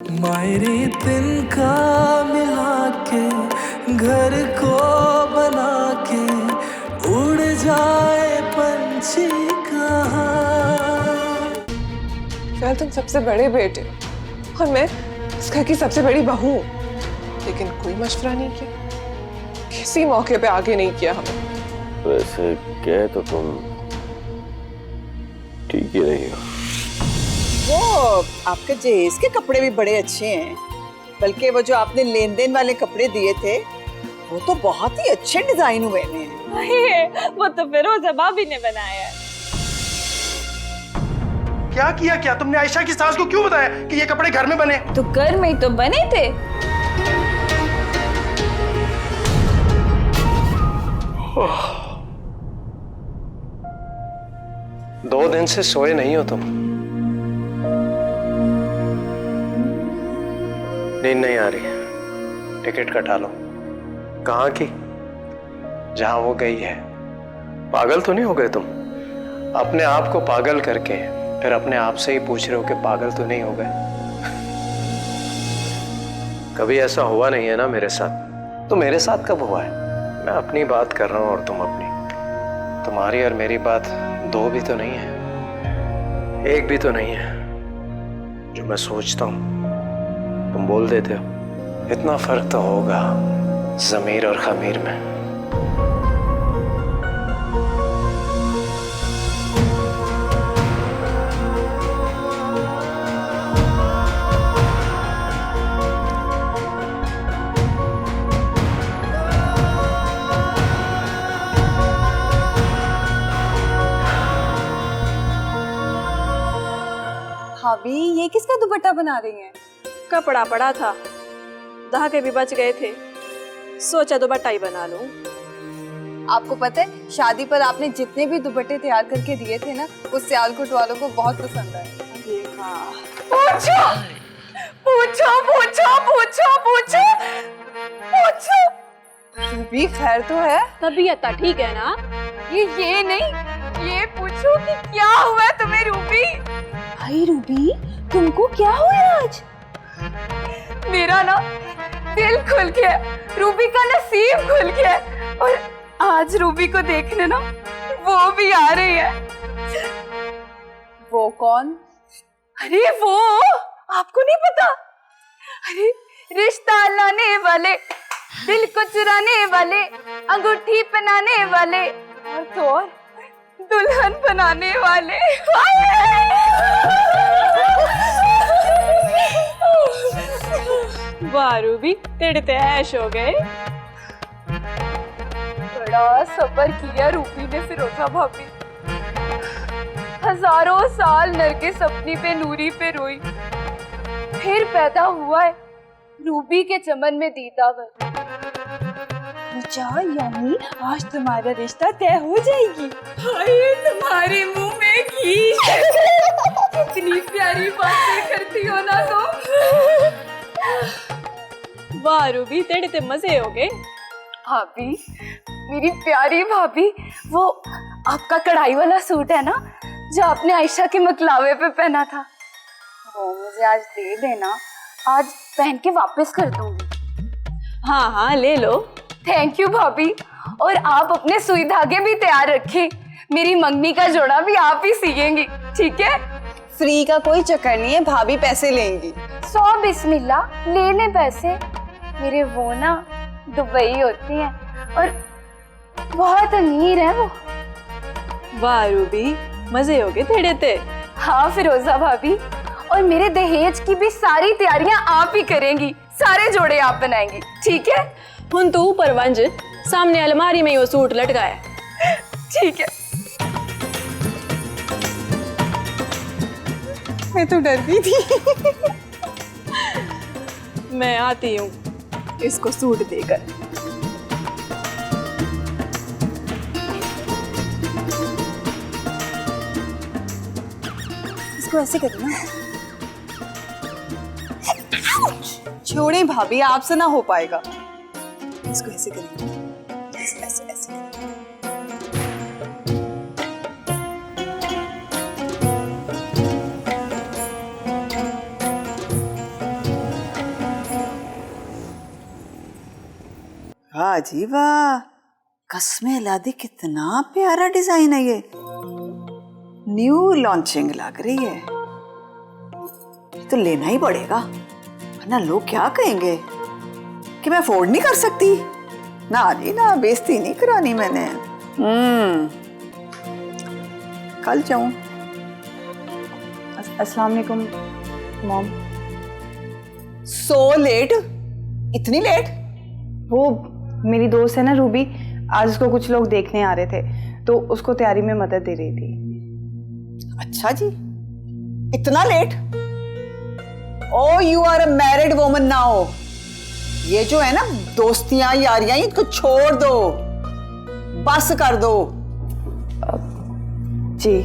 मायरी तिनका मिला के घर को बना के उड़ जाए पंछी कहाँ। शायद तुम सबसे बड़े बेटे और मैं इस घर की सबसे बड़ी बहू हूँ, लेकिन कोई मशवरा नहीं किया, किसी मौके पे आगे नहीं किया हमें। वैसे कह तो तुम ठीक ही नहीं हो। वो आपके जेस के कपड़े भी बड़े अच्छे हैं, बल्कि वो जो आपने लेन देन वाले कपड़े दिए थे वो तो बहुत ही अच्छे डिजाइन हुए हैं। वो तो फिरोजा भाभी ने बनाया है। क्या किया क्या तुमने आयशा की सास को क्यों बताया कि ये कपड़े घर में बने? तो घर में ही तो बने थे। 2 दिन से सोए नहीं हो तुम? नींद नहीं आ रही? टिकट कटा लो। कहाँ की? जहां वो गई है। पागल तो नहीं हो गए तुम? अपने आप को पागल करके फिर अपने आप से ही पूछ रहे हो कि पागल तो नहीं हो गए? कभी ऐसा हुआ नहीं है ना मेरे साथ। तो मेरे साथ कब हुआ है? मैं अपनी बात कर रहा हूं और तुम अपनी। तुम्हारी और मेरी बात 2 भी तो नहीं है, 1 भी तो नहीं है। जो मैं सोचता हूं तुम बोल देते हो। इतना फर्क तो होगा ज़मीर और खमीर में। भाभी ये किसका दुपट्टा बना रही हैं? कपड़ा पड़ा था, धागे भी बच गए थे, सोचा दुपट्टा ही बना लूं। आपको पता है शादी पर आपने जितने भी दुपट्टे तैयार करके दिए थे ना, वो सियालकोट वालों को बहुत पसंद आए। पूछो पूछो पूछो पूछो पूछो पूछो। रूबी खैर तो है? तबीयत ठीक है ना? ये नहीं, ये पूछो कि क्या हुआ तुम्हें रूबी? भाई रूबी तुमको क्या हुआ आज? मेरा ना दिल खुल गया, रूबी का नसीब खुल गया और आज रूबी को देखने ना वो भी आ रही है। वो कौन? अरे वो आपको नहीं पता? अरे रिश्ता लाने वाले, दिल को चुराने वाले, अंगूठी पहनाने वाले और तो और दुल्हन बनाने वाले। वाह रूबी तेरे ते ऐश हो गए। बड़ा सब्र किया रूबी ने फिरोजा भाभी, हजारों साल नरगिस अपनी पे नूरी पे रोई, फिर पैदा हुआ है रूबी के चमन में दीदावर। अच्छा यानी आज तुम्हारा रिश्ता तय हो जाएगी। हाय तुम्हारे मुंह में घी। कितनी प्यारी बातें करती हो ना तुम। वाह रूबी तेरे ते मजे हो गए। भाभी मेरी प्यारी भाभी, वो आपका कढ़ाई वाला सूट है ना जो आपने आयशा के मकलावे पे पहना था, वो मुझे आज दे देना, आज पहन के वापस कर दूंगी। हाँ हाँ ले लो। थैंक यू भाभी। और आप अपने सुई धागे भी तैयार रखें, मेरी मंगनी का जोड़ा भी आप ही सिएंगी, ठीक है? फ्री का कोई चक्कर नहीं है, भाभी पैसे लेंगी। 100 बिस्मिल्लाह ले ले पैसे। मेरे वो ना दुबई होती हैं और बहुत अमीर है वो। वाह रूबी मजे हो गए तेरे ते। हाँ फिरोजा भाभी, और मेरे दहेज की भी सारी तैयारियां आप ही करेंगी, सारे जोड़े आप बनाएंगी, ठीक है? हुन तो ऊपर वंज, सामने अलमारी में वो सूट लटकाया। ठीक है। मैं तो डर गई थी। मैं आती हूँ इसको सूट देकर। इसको ऐसे करना। छोड़े भाभी, आपसे ना हो पाएगा। इसको ऐसे करेंगे, ऐसे ऐसे ऐसे करेंगे। वाह जी वाह, कसमें अलादी कितना प्यारा डिजाइन है ये, न्यू लॉन्चिंग लग रही है। तो लेना ही पड़ेगा, वरना लोग क्या कहेंगे कि मैं अफोर्ड नहीं कर सकती। ना जी ना, बेइज्जती नहीं करानी मैंने। कल जाऊं। अस्सलाम वालेकुम मॉम। सो लेट, इतनी लेट? वो मेरी दोस्त है ना रूबी, आज उसको कुछ लोग देखने आ रहे थे तो उसको तैयारी में मदद दे रही थी। अच्छा जी, इतना late? Oh you are a married woman now. ये जो है ना दोस्तियां यारियां, इनको छोड़ दो, बस कर दो। जी।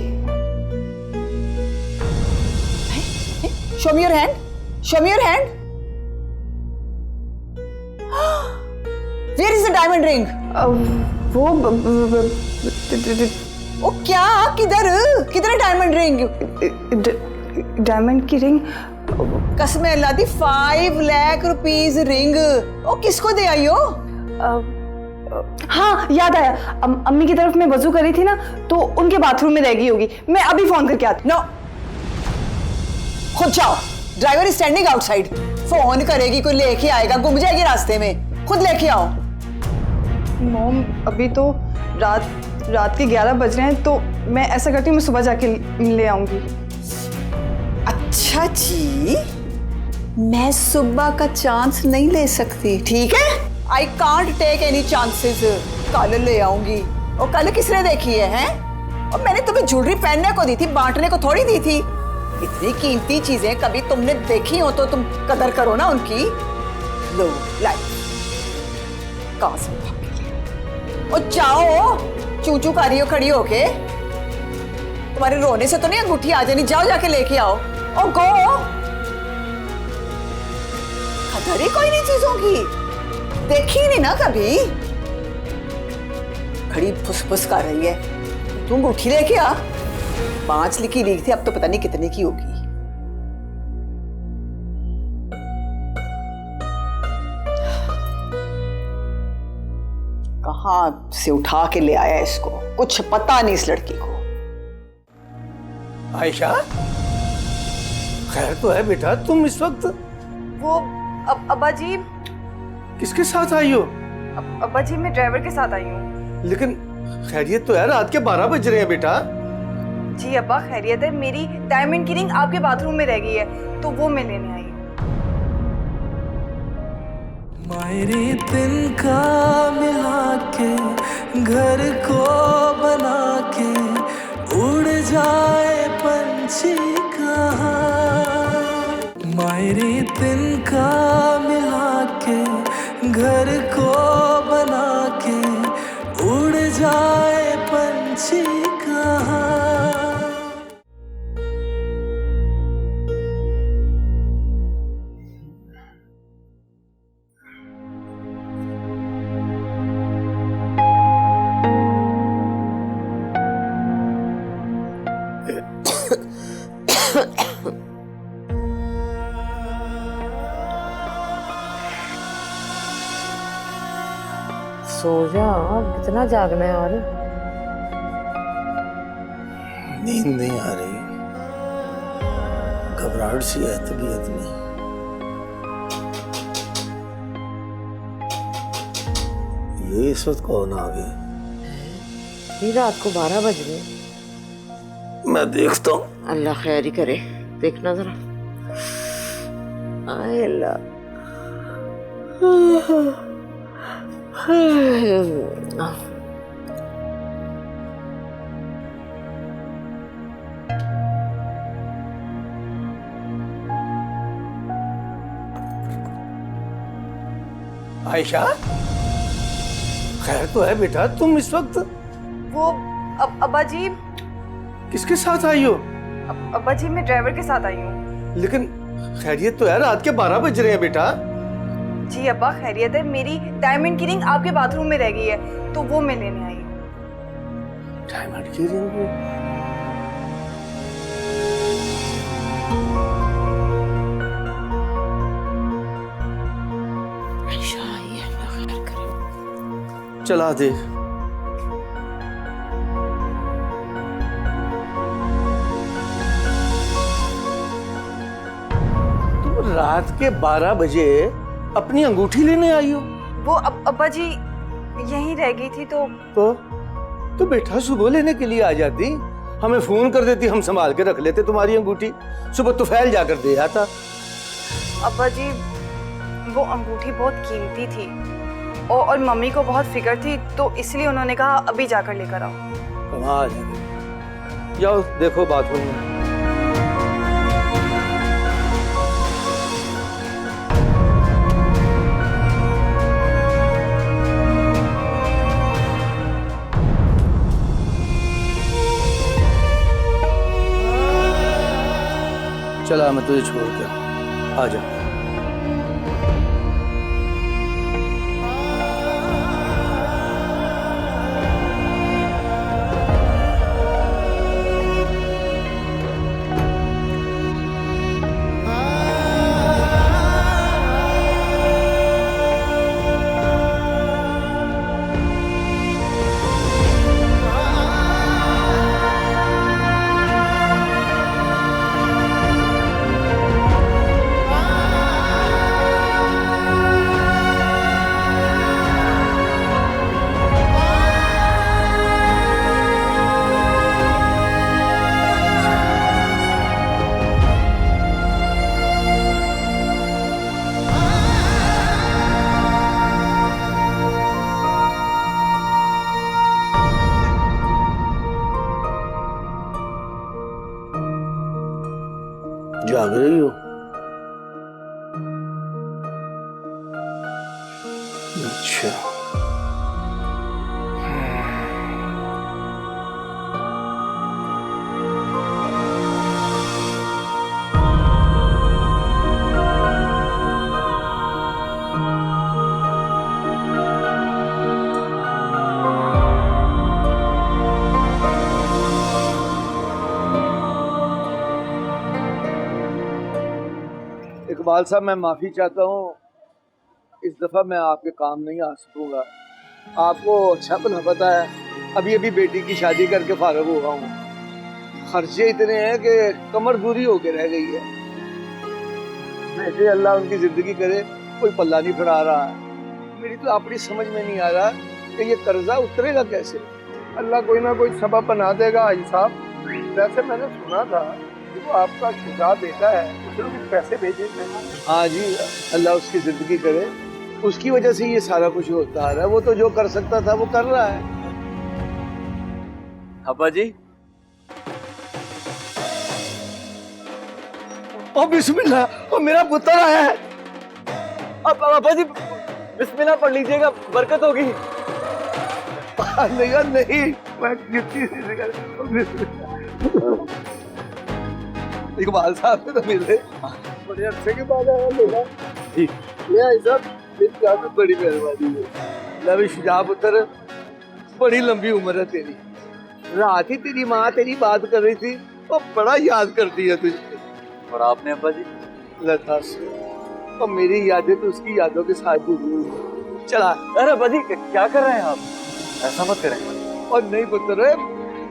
Show me your hand, show me your hand. Where is the diamond ring? वो ओ क्या, किधर किधर है डायमंड रिंग? डायमंड की रिंग। कसम अल्लाह दी 5 लाख रुपीस रिंग। ओ किसको दे आई हो? हाँ याद आया, अम्मी की तरफ मैं वजू कर रही थी ना तो उनके बाथरूम में रह गई होगी। मैं अभी फोन करके आती। नो, खुद जाओ, driver is standing outside. Phone करेगी, कोई लेके आएगा, गुम जाएगी रास्ते में, खुद लेके आओ। मॉम अभी तो रात के 11 बज रहे हैं, तो मैं ऐसा करती हूँ, मैं सुबह जाके ले आऊंगी। अच्छा जी, मैं सुबह का चांस नहीं ले सकती, ठीक है? I can't take any chances. कल ले आऊंगी। और कल किसने देखी है, हैं? और मैंने तुम्हें ज्वेलरी पहनने को दी थी, बांटने को थोड़ी दी थी। इतनी कीमती चीजें कभी तुमने देखी हो तो तुम कदर करो ना उनकी। लो लाइट, कहां से भागी? और जाओ, चूचू कर रही हो खड़ी होके। तुम्हारे रोने से तो नहीं अंगूठी आ जानी, जाओ जाके लेके आओ। ओ गो, कदर ही कोई नहीं चीजों की, देखी नहीं ना कभी। खड़ी फुसफुस कर रही है, तुम अंगूठी लेके आ। 5 लिखी लीक थी, अब तो पता नहीं कितने की होगी। कहां से उठा के ले आया इसको, कुछ पता नहीं इस लड़की को। आयशा, खैर तो है बेटा? तुम इस वक्त वो अब्बा जी। किसके साथ आई हो? अब्बा जी मैं ड्राइवर के साथ आई हूँ। लेकिन खैरियत तो है, रात के 12 बज रहे हैं बेटा। जी अब्बा खैरियत है, मेरी डायमंड की रिंग आपके बाथरूम में रह गई है तो वो मैं लेने आई हूँ। मायरे तिनका मिला के घर को बना के उड़ जाए पंछी कहाँ। मायरे तिनका मिला के घर को बना के उड़ जाए पंछी कहाँ। सो जा, कितना जागना है। और नींद नहीं आ रही, घबराहट सी है तबीयत में। ये इस वक्त कौन आ गए? रात को 12 बज गए। मैं देखता हूँ। अल्लाह खैर ही करे, देखना जरा। आए अल्लाह। आयशा, खैर तो है बेटा? तुम इस वक्त वो अब्बा जी। किसके साथ आई हो? अब्बा जी मैं ड्राइवर के साथ आई हूँ। लेकिन खैरियत तो है, रात के 12 बज रहे हैं बेटा। जी अब्बा खैरियत है, मेरी डायमंड की रिंग आपके बाथरूम में रह गई है तो वो मैं लेने आई हूँ। डायमंड की रिंग? आयशा, ये अल्लाह खैर करे। चला दे। तुम रात के 12 बजे अपनी अंगूठी लेने आई हो? वो अब्बा जी यहीं रह गई थी तो बेटा सुबह लेने के लिए आ जाती, हमें फोन कर देती, हम संभाल के रख लेते तुम्हारी अंगूठी। सुबह तो फैल जाकर दे आता। अब्बा जी वो अंगूठी बहुत कीमती थी और मम्मी को बहुत फिक्र थी, तो इसलिए उन्होंने कहा अभी जाकर लेकर आओ। कमाल है। जाओ देखो बाथरूम में। चला मैं तुझे छोड़ के आ जा। जाग रही हो? अच्छा। इकबाल साहब, मैं माफी चाहता हूँ, इस दफा मैं आपके काम नहीं आ सकूंगा। आपको अच्छा भला पता है, अभी अभी बेटी की शादी करके फारग हुआ हूँ। खर्चे इतने हैं कि कमर दूरी होके रह गई है। वैसे अल्लाह उनकी जिंदगी करे, कोई पल्ला नहीं फड़ा रहा है। मेरी तो अपनी समझ में नहीं आ रहा कि ये कर्जा उतरेगा कैसे। अल्लाह कोई ना कोई सबब बना देगा आई साहब। वैसे मैंने सुना था कि वो आपका शुजा बेटा है, उसने कुछ पैसे भेजे थे। हाँ जी, अल्लाह उसकी जिंदगी करे। उसकी वजह से ये सारा कुछ होता आ रहा है। वो तो जो कर सकता था वो कर रहा है। अब्बा जी, ओ बिस्मिल्लाह, ओ मेरा पुत्र आया है। अब अब्बा जी बिस्मिल्लाह पढ़ लीजिएगा, बरकत होगी। नहीं नहीं, मैं इकबाल साहब से तो मिले, बड़े अरसे के बाद आया मेरा जी। ये सब बड़ी मेहरबानी है। लवी शुजा पुत्र, बड़ी लंबी उम्र है तेरी। रात ही तेरी माँ तेरी बात कर रही थी, वो बड़ा याद करती है तुझे। और आपने अब्बा जी? लता से, और मेरी यादें तो उसकी यादों के साथ जुड़ी हुई हैं। चला। अरे अब्बा जी क्या कर रहे हैं आप? ऐसा मत करें। और नहीं पुत्र,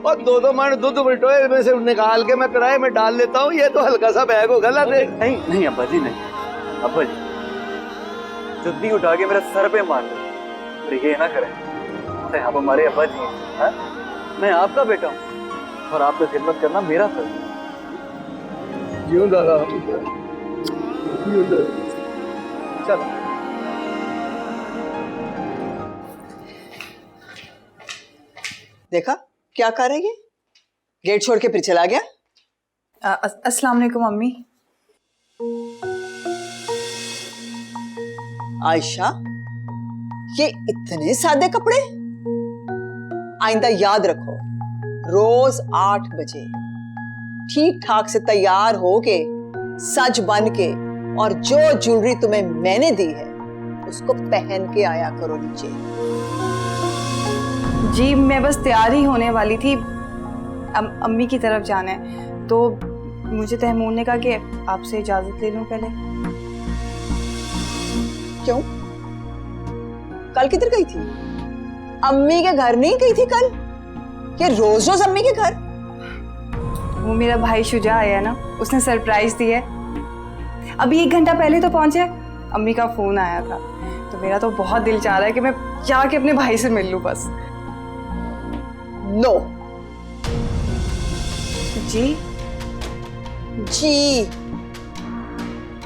और दो मन दूध बटोए में से निकाल के मैं कढ़ाई में डाल लेता हूँ। ये तो हल्का सा बैग होगा। नहीं नहीं अब्बा जी, नहीं। अब्बा जी जुद्दी उठा के मेरे सर पे मार दो, ये ना करें। आप हमारे अब्बा जी हैं, मैं आपका बेटा हूँ और आपकी खिदमत करना मेरा फर्ज है। चलो। देखा क्या कर रही है? गेट छोड़ के फिर चला गया। अस्सलाम वालेकुम मम्मी। आयशा, ये इतने सादे कपड़े? आइंदा याद रखो, रोज 8 बजे ठीक ठाक से तैयार होके, सज बन के, और जो ज्वेलरी तुम्हें मैंने दी है उसको पहन के आया करो नीचे। जी मैं बस तैयार ही होने वाली थी, अम्मी की तरफ जाना है, तो मुझे तहमूर ने कहा कि आपसे इजाजत ले लूं पहले। क्यों? कल किधर गई थी? अम्मी के घर नहीं गई थी कल? ये रोज रोज अम्मी के घर? वो मेरा भाई शुजा आया ना, उसने सरप्राइज दिया है। अभी 1 घंटा पहले तो पहुंचे, अम्मी का फोन आया था, तो मेरा तो बहुत दिल चाह रहा है कि मैं जाके अपने भाई से मिल लूं बस। नो। जी जी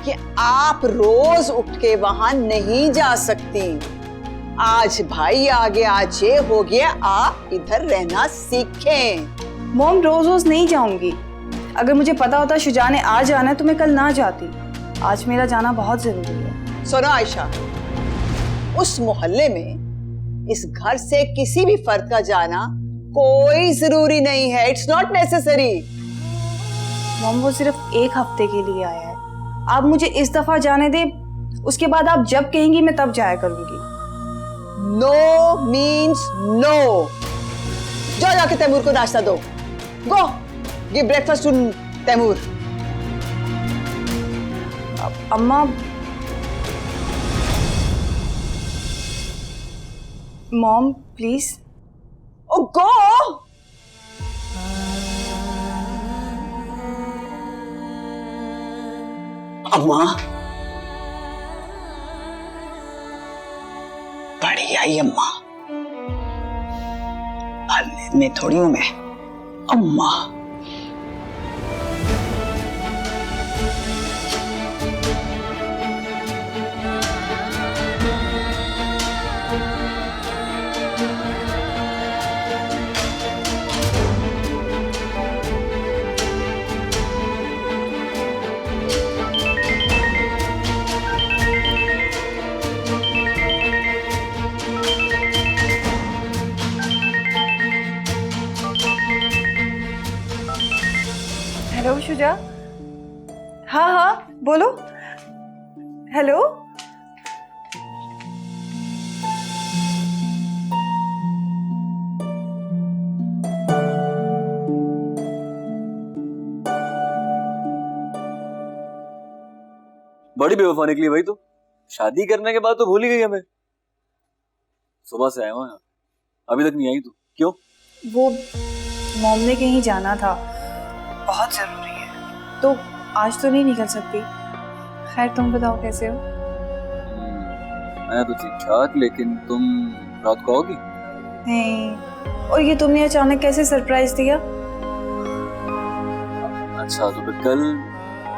कि आप रोज उठ के वहां नहीं जा सकती। आज भाई आ गया, आज ये हो गया, आप इधर रहना सीखें। मॉम रोज रोज नहीं जाऊंगी। अगर मुझे पता होता शुजा ने आज आना है तो मैं कल ना जाती। आज मेरा जाना बहुत जरूरी है। सुनो आयशा, उस मोहल्ले में इस घर से किसी भी फर्द का जाना कोई जरूरी नहीं है। It's not necessary. मॉम वो सिर्फ 1 हफ्ते के लिए आया है। आप मुझे इस दफा जाने दे, उसके बाद आप जब कहेंगी मैं तब जाया करूंगी। No means no. जाओ जाके तैमूर को नाश्ता दो। Go give breakfast to Taimur. अम्मा, मॉम प्लीज। ओ गो। अम्मा बड़ी आई अम्मा, भरने में थोड़ी हूं मैं अम्मा। हेलो शुजा। हाँ हाँ बोलो। हेलो। बड़ी बेवफा निकली भाई। तो शादी करने के बाद तो भूल ही गई हमें। सुबह से आया हूँ यहाँ, अभी तक नहीं आई। तू क्यों? वो मॉम ने कहीं जाना था, बहुत जरूरी है, तो आज तो नहीं निकल सकती। खैर तुम बताओ कैसे हो? मैं तो ठीक ठाक, लेकिन तुम रात को आओगी? नहीं। और ये तुमने अचानक कैसे सरप्राइज दिया? अच्छा तो फिर कल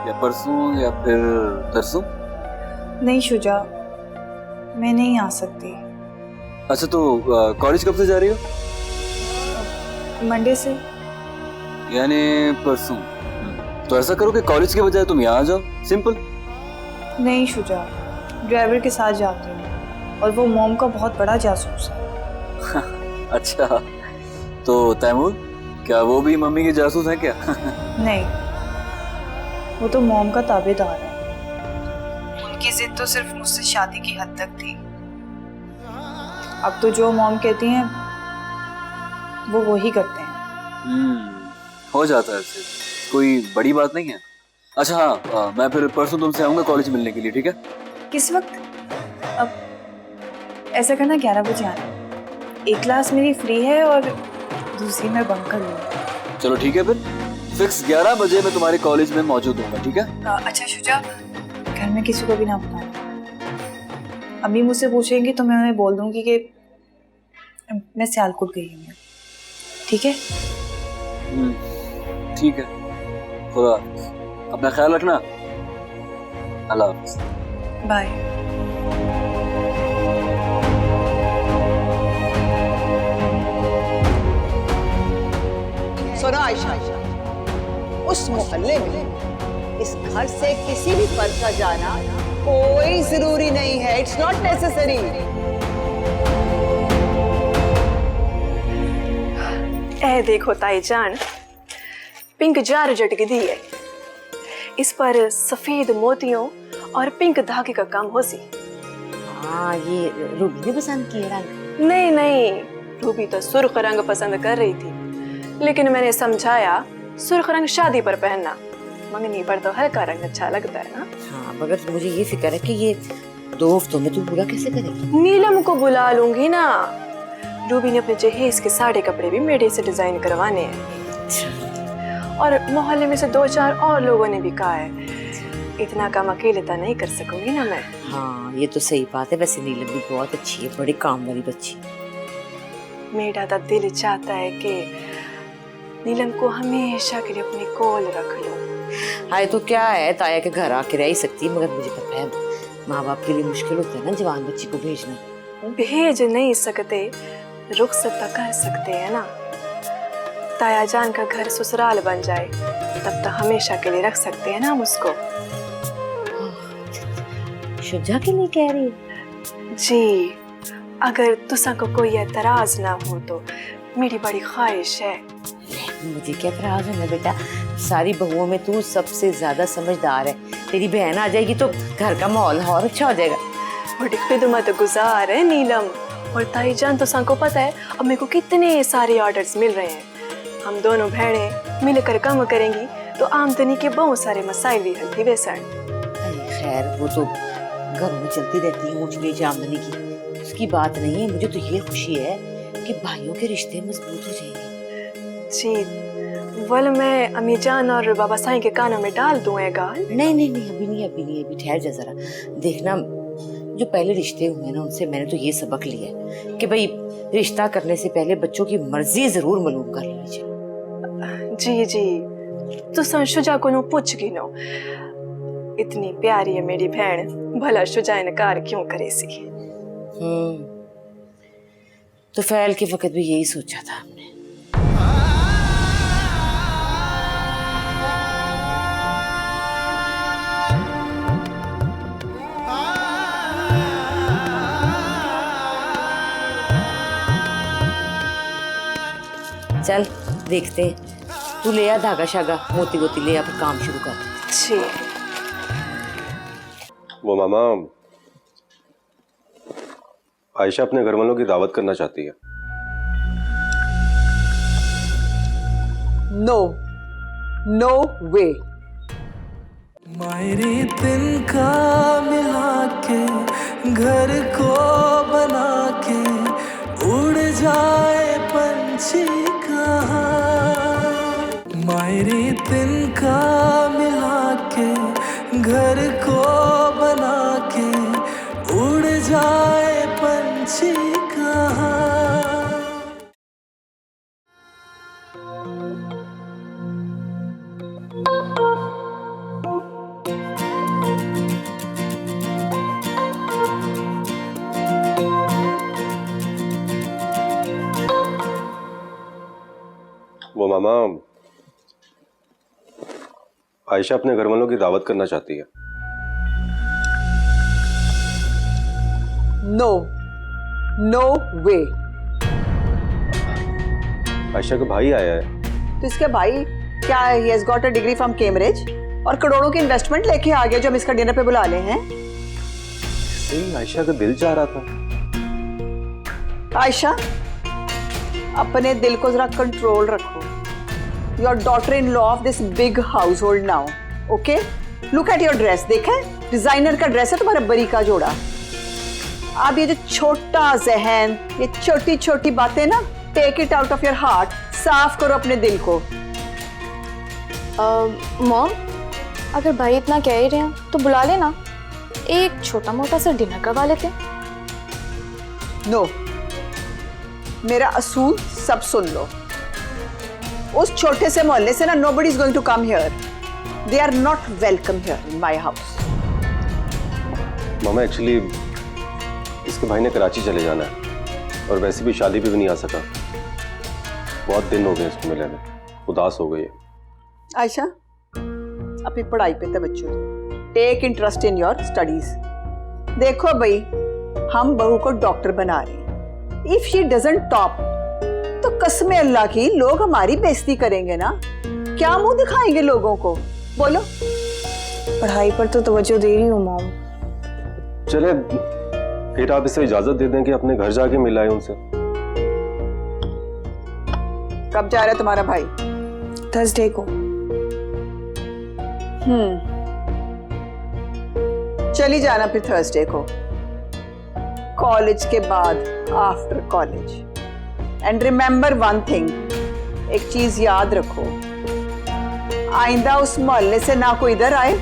या परसों या फिर तरसों? नहीं शुजा, मैं नहीं आ सकती। अच्छा तो कॉलेज कब से जा रही हो? मंडे से। यानी परसों। तो ऐसा करो कि कॉलेज के बजाय तुम यहाँ आ जाओ, सिंपल। नहीं शुजा, ड्राइवर के साथ जाती हूँ, और वो मॉम का बहुत बड़ा जासूस है। अच्छा तो तैमूर, क्या वो भी मम्मी के जासूस हैं क्या? नहीं, वो तो मॉम का ताबेदार है। उनकी जिद तो सिर्फ मुझसे शादी की हद तक थी। अब तो जो मॉम कहती हैं वो वही करते हैं। हो जाता है ऐसे, कोई बड़ी बात नहीं है। अच्छा हाँ, मैं फिर परसों तुमसे आऊंगा कॉलेज मिलने के लिए, ठीक है? किस वक्त? अब ऐसा करना 11 बजे आना। एक क्लास मेरी फ्री है और दूसरी मैं बंक कर लूँगी। चलो ठीक है, फिर फिक्स 11 बजे मैं तुम्हारे कॉलेज में मौजूद हूँ, ठीक है? अच्छा शुजा, घर में किसी को भी ना बताना। अम्मी मुझसे पूछेंगी तो मैं उन्हें बोल दूंगी कि मैं सियालकोट गई हूँ, ठीक है? ठीक है, खुदा हाफिज़। अपना ख्याल रखना। अल्लाह हाफिज़। बाय। सुनो आयशा, उस मोहल्ले में इस घर से किसी भी फर्द का जाना कोई जरूरी नहीं है। It's not necessary. ए देखो ताईजान, पिंक जार जटक दी है। इस पर सफेद मोतियों और पिंक धागे का काम हो सी। हाँ, ये रूबी ने पसंद किया रंग? नहीं नहीं, रूबी तो सुर्ख रंग पसंद कर रही थी, लेकिन मैंने समझाया सुर्ख रंग शादी पर पहनना, मंगनी पर तो हल्का रंग अच्छा लगता है ना। हाँ, मगर मुझे ये फिक्र है कि ये 2 हफ्तों में तू पूरा कैसे करेगी? नीलम को बुला लूंगी ना, रूबी ने अपने जहेज के सारे कपड़े भी मेरे से डिजाइन करवाने हैं, और मोहल्ले में से 2-4 और लोगों ने भी कहा है। इतना काम अकेले तो नहीं कर सकूंगी ना मैं। हाँ ये तो सही बात है। वैसे नीलम भी बहुत अच्छी है, बड़ी काम वाली बच्ची। मेरा तो दिल चाहता है कि नीलम को हमेशा के लिए अपनी कोल रख लो। हाय तो क्या है, ताया के घर आके रह ही सकती है, मगर मुझे पता है माँ बाप के लिए मुश्किल होता है ना जवान बच्ची को भेजना। भेज नहीं सकते, रुखसत कर सकते हैं ना। ताया जान का घर ससुराल बन जाए तब तो हमेशा के लिए रख सकते हैं ना हम उसको। शुजा के लिए कह रही है? जी, अगर तुसा को कोई एतराज ना हो तो मेरी बड़ी ख्वाहिश है। मुझे क्या एतराज है बेटा, सारी बहुओं में तू सबसे ज्यादा समझदार है। तेरी बहन आ जाएगी तो घर का माहौल और अच्छा हो जाएगा। बड़ी खिदमत गुजार है नीलम। और ताई जान तो को पता है अब मेरे को कितने सारे ऑर्डर्स मिल रहे हैं। हम दोनों बहनें मिलकर काम करेंगी तो आमदनी के बहुत सारे मसाइल भी हल थी वैसन। खैर वो तो घर में चलती रहती है ऊंच नीच आमदनी की, उसकी बात नहीं है। मुझे तो ये खुशी है कि भाइयों के रिश्ते मजबूत हो जाएंगे। जी, वल मैं अम्मी जान और बाबा साईं के कानों में डाल दूं ये गाल? नहीं, अभी ठहर जा जरा। देखना, जो पहले रिश्ते हुए ना उनसे मैंने तो ये सबक लिया है कि भाई रिश्ता करने से पहले बच्चों की मर्जी जरूर मालूम कर लेनी चाहिए। जी, तो संशुजा को नो पूछ गिनो। इतनी प्यारी है मेरी बहन, भला शुजा इनकार क्यों करे सी? तो फैल के वक्त भी यही सोचा था हमने। चल देखते हैं, तू ले आ धागा शागा, मोती गोती ले आ, फिर काम शुरू कर। जी। वो मामा, आयशा अपने घर वालों की दावत करना चाहती है। नो, नो वे। मायरे तिनका मिला के घर को बना के उड़ जाए पंछी कहाँ। मायरे तिनका मिला के घर को बना के उड़ जाए पंछी कहाँ। वो मामा, आयशा अपने घर वालों की दावत करना चाहती है। नो, नो वे। आयशा का भाई आया है। तो इसके भाई क्या है? He has got a degree from Cambridge और करोड़ों की इन्वेस्टमेंट लेके आ गया जो हम इसका डिनर पे बुला ले हैं। आयशा का दिल चाह रहा था। आयशा, अपने दिल को जरा कंट्रोल रखो। Your daughter in law of this big house hold now, okay? Look at your dress, देखा है डिजाइनर का ड्रेस है तुम्हारा बरी का जोड़ा। अब ये जो छोटा जहन, ये छोटी छोटी बातें ना, take it out of your heart. साफ करो अपने दिल को। मॉम, अगर भाई इतना कह ही रहे हैं तो बुला लेना, एक छोटा मोटा सा डिनर करवा लेते। नो, मेरा असूल सब सुन लो। उस छोटे से मोहल्ले से ना nobody is going to come here. They are not welcome here in my house. मामा एक्चुअली इसके भाई ने कराची चले जाना है और वैसे भी शादी पे भी नहीं आ सका। बहुत दिन हो गए इसको मिले में, उदास हो गई है। आयशा, अपनी पढ़ाई पे तवज्जो दो। Take interest in your studies. देखो भाई, हम बहू को डॉक्टर बना रहे हैं। इफ शी डजंट टॉप तो कसम अल्लाह की लोग हमारी बेइज्जती करेंगे ना। क्या मुंह दिखाएंगे लोगों को? बोलो। पढ़ाई पर तो तवज्जो दे रही हूँ मॉम। चले फिर आप इसे इजाजत दे दें कि अपने घर जाके मिलाए उनसे। कब जा रहा है तुम्हारा भाई? थर्सडे को। चली जाना फिर थर्सडे को, कॉलेज के बाद, after college. And remember one thing, एक चीज याद रखो, आइंदा उस मोहल्ले से ना कोई इधर आए,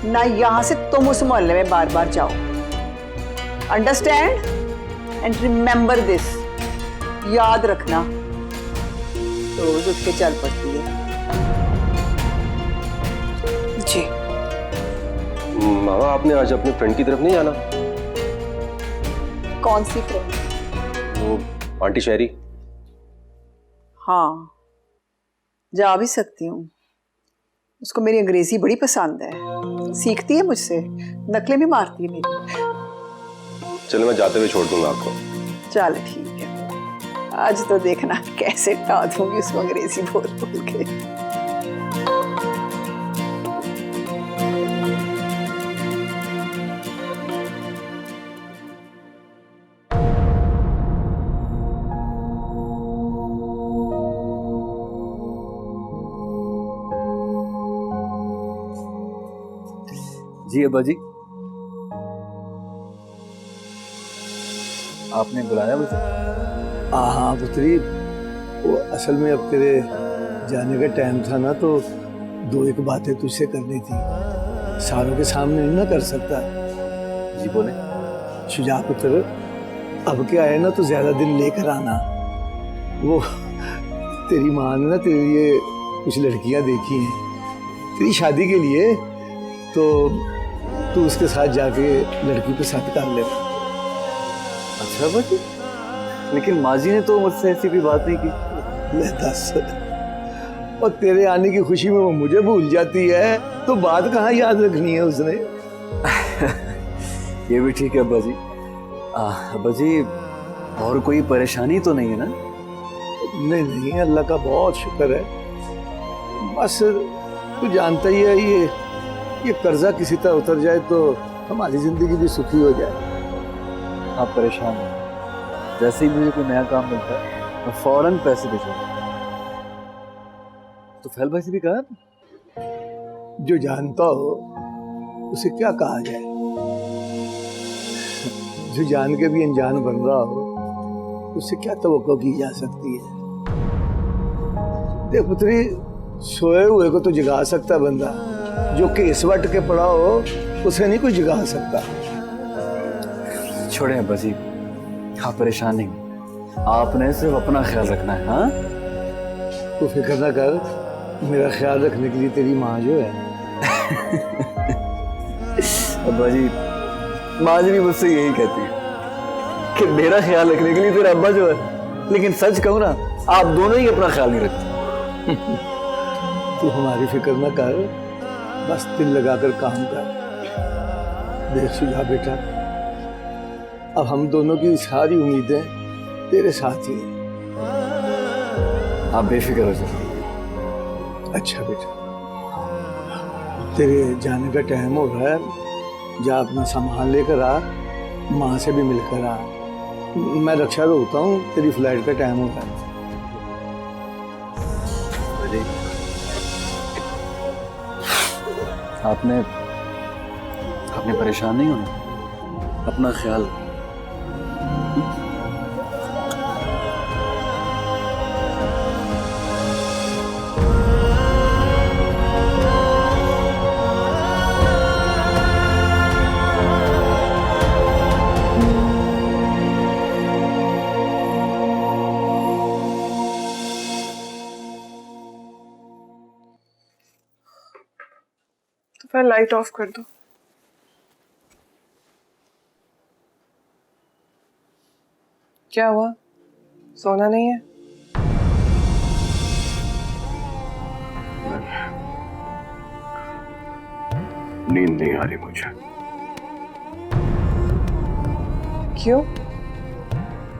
ना यहां से तुम उस मोहल्ले में बार बार जाओ। अंडरस्टैंड एंड रिमेंबर दिस, याद रखना। रोज उठ के चल पड़ती है। जी। मामा आपने आज अपने फ्रेंड की तरफ नहीं जाना? कौन सी फ्रेंड? वो आंटी शहरी। हाँ, जा भी सकती हूँ। उसको मेरी अंग्रेजी बड़ी पसंद है, सीखती है मुझसे, नकलें भी मारती है मेरी। चलो मैं जाते हुए छोड़ दूंगा आपको। चल ठीक है, आज तो देखना कैसे टा दूंगी उसको अंग्रेजी बोल बोल के। जी अब्बा जी, आपने बुलाया मुझे? हाँ पुत्री, वो असल में अब तेरे जाने का टाइम था ना, तो दो एक बातें तुझसे करनी थी। सारों के सामने नहीं ना कर सकता। जी बोले। शुजा पुत्र, अब क्या है ना, तो ज्यादा दिन लेकर आना। वो तेरी माँ ने ना तेरे लिए कुछ लड़कियां देखी हैं तेरी शादी के लिए, तो तू उसके साथ जाके लड़की पे शादी कर ले। अच्छा अब्बा जी, लेकिन माँ जी ने तो मुझसे ऐसी कोई बात नहीं की। ले दस, और तेरे आने की खुशी में वो मुझे भूल जाती है, तो बात कहाँ याद रखनी है उसने। ये भी ठीक है अब्बा जी। अब्बा जी, और कोई परेशानी तो नहीं है ना? नहीं नहीं, अल्लाह का बहुत शुक्र है। बस तू जानता ही है, ये कर्जा किसी तरह उतर जाए तो हमारी जिंदगी भी सुखी हो जाए। आप परेशान हैं, जैसे ही मुझे कोई नया काम मिलता है मैं फौरन पैसे भेजूंगा। तो फैल भाई से भी कहा ना? जो जानता हो उसे क्या कहा जाए, जो जान के भी अनजान बन रहा हो उससे क्या तवक्को की जा सकती है। देख पुत्री, सोए हुए को तो जगा सकता बंदा, जो केसवट के पड़ा हो उसे नहीं कोई जगा सकता। छोड़े अब्बा जी, आप परेशान नहीं, आपने सिर्फ अपना ख्याल रखना है। हाँ, तू फिक्र ना कर, मेरा ख्याल रखने के लिए तेरी माँ जो है। अब्बा जी, माँ जी भी मुझसे यही कहती है कि मेरा ख्याल रखने के लिए तेरा अब्बा जो है, लेकिन सच कहूँ ना, आप दोनों ही अपना ख्याल नहीं रखते। तू हमारी फिक्र न कर, बस दिल लगाकर काम कर। देख सुझा बेटा, अब हम दोनों की सारी उम्मीदें तेरे साथ ही हैं। आप बेफिक्र हो जाइए। अच्छा बेटा, तेरे जाने का टाइम हो रहा है, जा अपना सामान लेकर आ, माँ से भी मिलकर आ। मैं रक्षा रोकता हूँ, तेरी फ्लाइट का टाइम हो रहा है। आपने परेशान नहीं होना, अपना ख्याल। तो फिर लाइट ऑफ कर दो। क्या हुआ, सोना नहीं है? नींद नहीं आ रही मुझे। क्यों?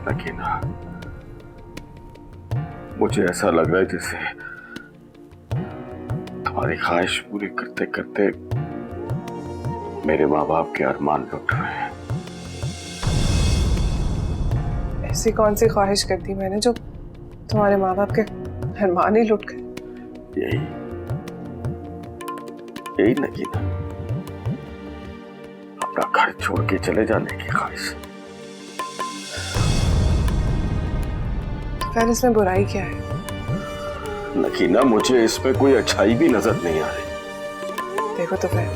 नगीना, मुझे ऐसा लग रहा है जैसे तुम्हारी ख्वाहिश पूरी करते करते मेरे माँ बाप के अरमान लुट रहे हैं। ऐसी कौन सी ख्वाहिश कर दी मैंने जो तुम्हारे माँ बाप के अरमान ही लुट गए? यही नगीना, अपना घर छोड़ के चले जाने की ख्वाहिश। तुफैल इसमें बुराई क्या है? नकीना, मुझे इसमें कोई अच्छाई भी नजर नहीं आ रही। देखो तुफैल,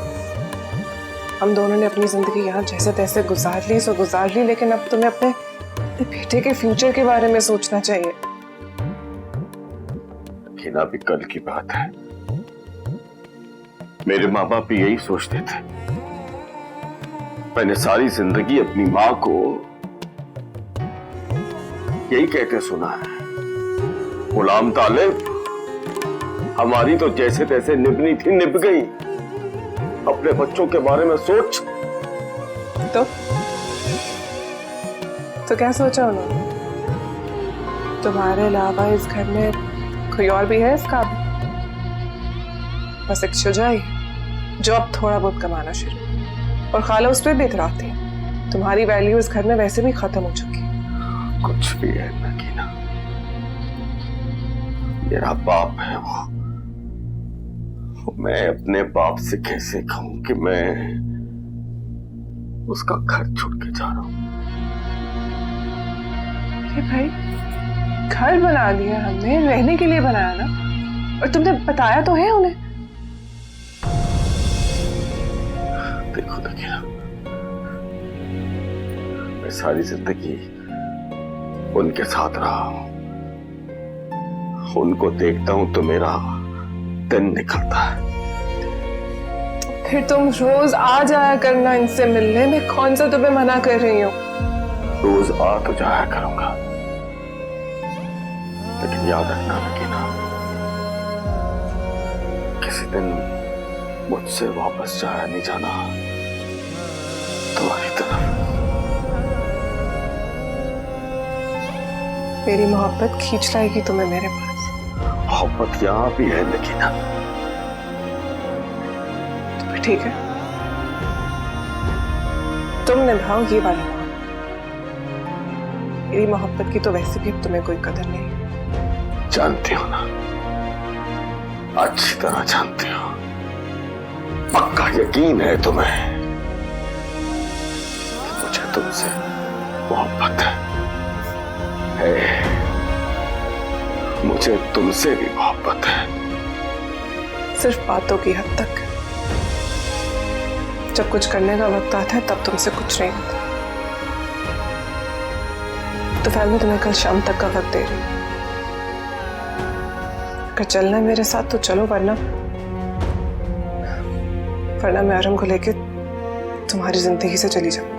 हम दोनों ने अपनी जिंदगी यहाँ जैसे तैसे गुजार ली सो गुजार ली, लेकिन अब तुम्हें अपने बेटे के फ्यूचर के बारे में सोचना चाहिए। नकीना, भी कल की बात है, मेरे माँ बाप भी यही सोचते थे। मैंने सारी जिंदगी अपनी माँ को यही कहते सुना है, गुलाम तालिब, हमारी तो जैसे तैसे निभनी थी निभ गई, अपने बच्चों के बारे में सोच। तो क्या सोचा उन्होंने? तुम्हारे अलावा इस घर में कोई और भी है इस काबिल? बस एक शुजाई जो अब थोड़ा बहुत कमाना शुरू, और खाला उस पर भी इतराती है। तुम्हारी वैल्यू इस घर में वैसे भी खत्म हो चुकी है। कुछ भी है नकीना, मेरा बाप है वो मैं अपने बाप से कैसे कहूं कि मैं उसका घर छोड़ के जा रहा हूं। अरे भाई, घर बना लिया हमने, रहने के लिए बनाया ना, और तुमने बताया तो है उन्हें। देखो नकीना, मैं सारी जिंदगी उनके साथ रहा हूं, उनको देखता हूं तो मेरा दिन निकलता है। फिर तुम रोज आ जाया करना इनसे मिलने, मैं कौन सा तुम्हें मना कर रही हूँ? रोज आ तो जाया करूंगा, लेकिन याद रखना नकीना, किसी दिन मुझसे वापस जाया नहीं जाना तुम्हारी तरफ। मेरी मोहब्बत खींच लाएगी तुम्हें मेरे पास। मोहब्बत यहाँ भी है नकीना। तो ठीक है, तुम निभाओ ये वाली मोहब्बत। मेरी मोहब्बत की तो वैसे भी अब तुम्हें कोई कदर नहीं। जानती हो ना, अच्छी तरह जानती हो, पक्का यकीन है तुम्हें कि मुझे तुमसे मोहब्बत है। मुझे तुमसे भी मोहब्बत है, सिर्फ बातों की हद तक। जब कुछ करने का वक्त आता है तब तुमसे कुछ नहीं होता। तो फिर मैं तुम्हें कल शाम तक का वक्त दे रही हूँ। अगर चलना है मेरे साथ तो चलो, वरना मैं आरम को लेके तुम्हारी जिंदगी से चली जाऊंगी।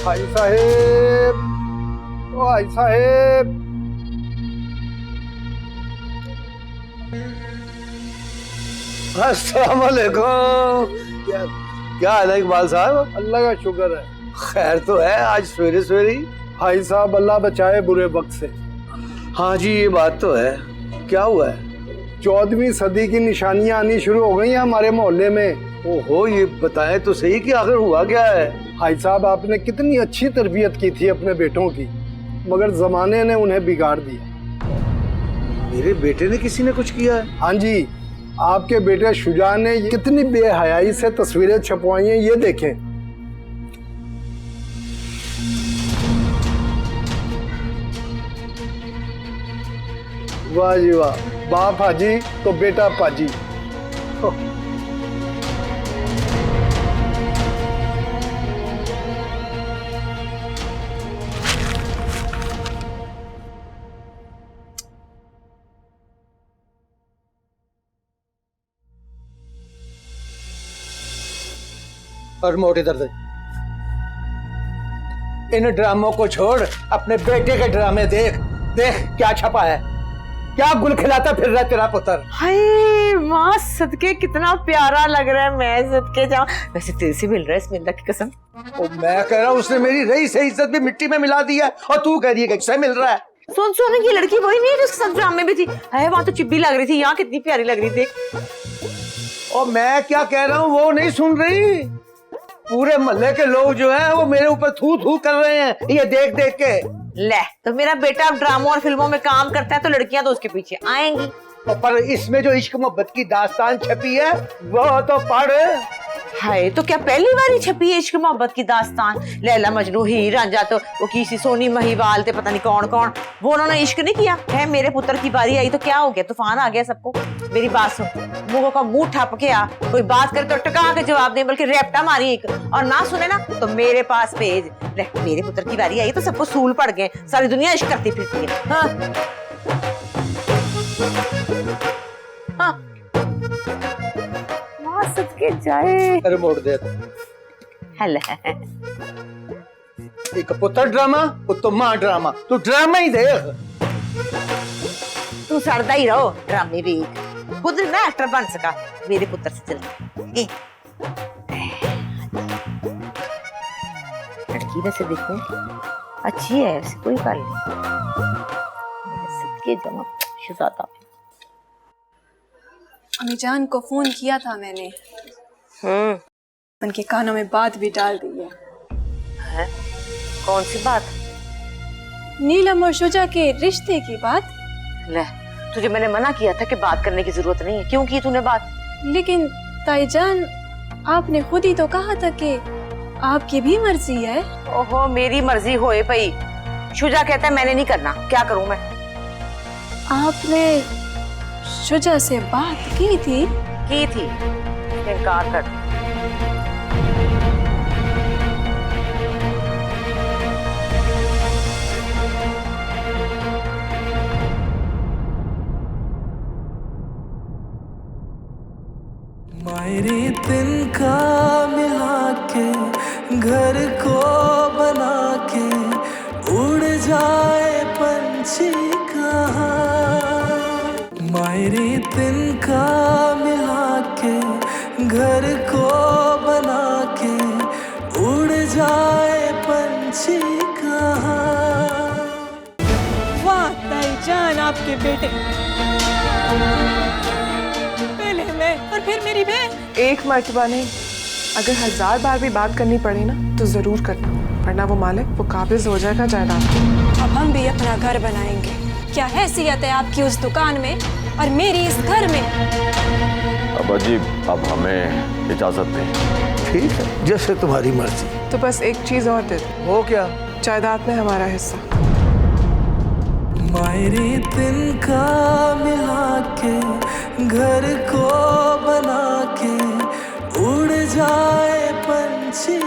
भाई साहेब, ओ भाई साहेब, अस्सलाम वालेकुम। क्या हाल है इकबाल साहब? अल्लाह का शुक्र है। खैर तो है आज सवेरे सवेरे। भाई साहब, अल्लाह बचाए बुरे वक्त से। हाँ जी, ये बात तो है। क्या हुआ है? 14वीं सदी की निशानियां आनी शुरू हो गई हैं हमारे मोहल्ले में। ओहो, ये बताएं तो सही कि आखिर हुआ क्या है? भाई साहब, आपने कितनी अच्छी तरबियत की थी अपने बेटों की, मगर जमाने ने उन्हें बिगाड़ दिया। मेरे बेटे ने किसी ने कुछ किया है? हाँ जी, आपके बेटे शुजा ने कितनी बेहयाई से तस्वीरें छपवाई हैं, ये देखें। वाह जी वाह, बाप हाजी तो बेटा पाजी। और मोटे दर्द, इन ड्रामों को छोड़ अपने बेटे के ड्रामे देख। देख क्या छपा है, क्या गुल खिलाता फिर रहा है तेरा पुत्र। हाय माँ सदके, कितना प्यारा लग रहा है। मैं सदके जाऊं, वैसे तेरे से मिल रहा है इसमें, अल्लाह की कसम। ओ मैं कह रहा हूँ उसने मेरी रही से इज्जत भी मिट्टी में मिला दी है, और तू कह रही है कि इससे मिल रहा है। सुन ये लड़की वही नहीं है जिसके साथ ड्रामे में थी? है वहां तो चिब्बी लग रही थी, यहाँ कितनी प्यारी लग रही थी। और मैं क्या कह रहा हूँ वो नहीं सुन रही। पूरे मोहल्ले के लोग जो हैं वो मेरे ऊपर थू थू कर रहे हैं ये देख देख के। ले तो मेरा बेटा अब ड्रामों और फिल्मों में काम करता है तो लड़कियां तो उसके पीछे आएंगी। पर इसमें जो इश्क मोहब्बत की दास्तान छपी है वो तो पढ़। हाय, तो क्या पहली बार ही छपी है इश्क मोहब्बत की दास्तान? लैला मजनू हीर रांझा तो वो किसी सोनी महिवाल थे, पता नहीं कौन कौन, वो उन्होंने इश्क नहीं किया है। मेरे पुत्र की बारी आई तो क्या हो गया, तूफान आ गया सबको। मेरी बात सुन, मुंह का मुंह ठप के आ, कोई बात करे तो टका के जवाब दे, बल्कि रैप्टा मारी एक, और ना सुने ना तो मेरे पास भेज। ले, मेरे पुत्र की बारी आई तो सबको सूल पड़ गए, सारी दुनिया इश्क करती फिरती है। हाँ हाँ सदके जाए। अरे मोड़ दे। एक पुत्र ड्रामा, तो माँ ड्रामा, तू ड्रामा ही देख। तू सड़ता ही रहो, ड्रामे भी खुद ना एक्टर बन सका, मेरे पुत्र से चल। लड़की वैसे देखो अच्छी है, ऐसी कोई बात नहीं। सदके जमा शुजाता। अम्मी जान को फोन किया था मैंने, उनके कानों में बात भी डाल दी है। कौन सी बात? नीलम और शुजा के रिश्ते की बात। ले, तुझे मैंने मना किया था कि बात करने की जरूरत नहीं है, क्यों की तूने बात? लेकिन ताईजान आपने खुद ही तो कहा था कि आपकी भी मर्जी है। ओहो, मेरी मर्जी होए पई, शुजा कहता है मैंने नहीं करना, क्या करूं मैं? आपने शुजा से बात की थी? इनकार कर। मायरी तिनका मिला के घर को बना के उड़ जाए पंछी कहाँ। मायरी तिनका मिला के घर को बना के उड़ जाए पंछी कहाँ। वाह ताईजान आपके बेटे, पहले मैं और फिर मेरी बहन। एक मर्तबा नहीं, अगर 1000 बार भी बात करनी पड़ी ना तो जरूर करना, वरना वो मालिक वो काबिज हो जाएगा जायदाद। अब हम भी अपना घर बनाएंगे। क्या हैसियत है आपकी उस दुकान में और मेरी इस घर में? अब अजीब, अब हमें इजाजत दें। ठीक है, जैसे तुम्हारी मर्जी। तो बस एक चीज और दे दो। वो क्या? जायदाद में हमारा हिस्सा। मायरी तिनका मिला के घर को बना के उड़ जाए पंछी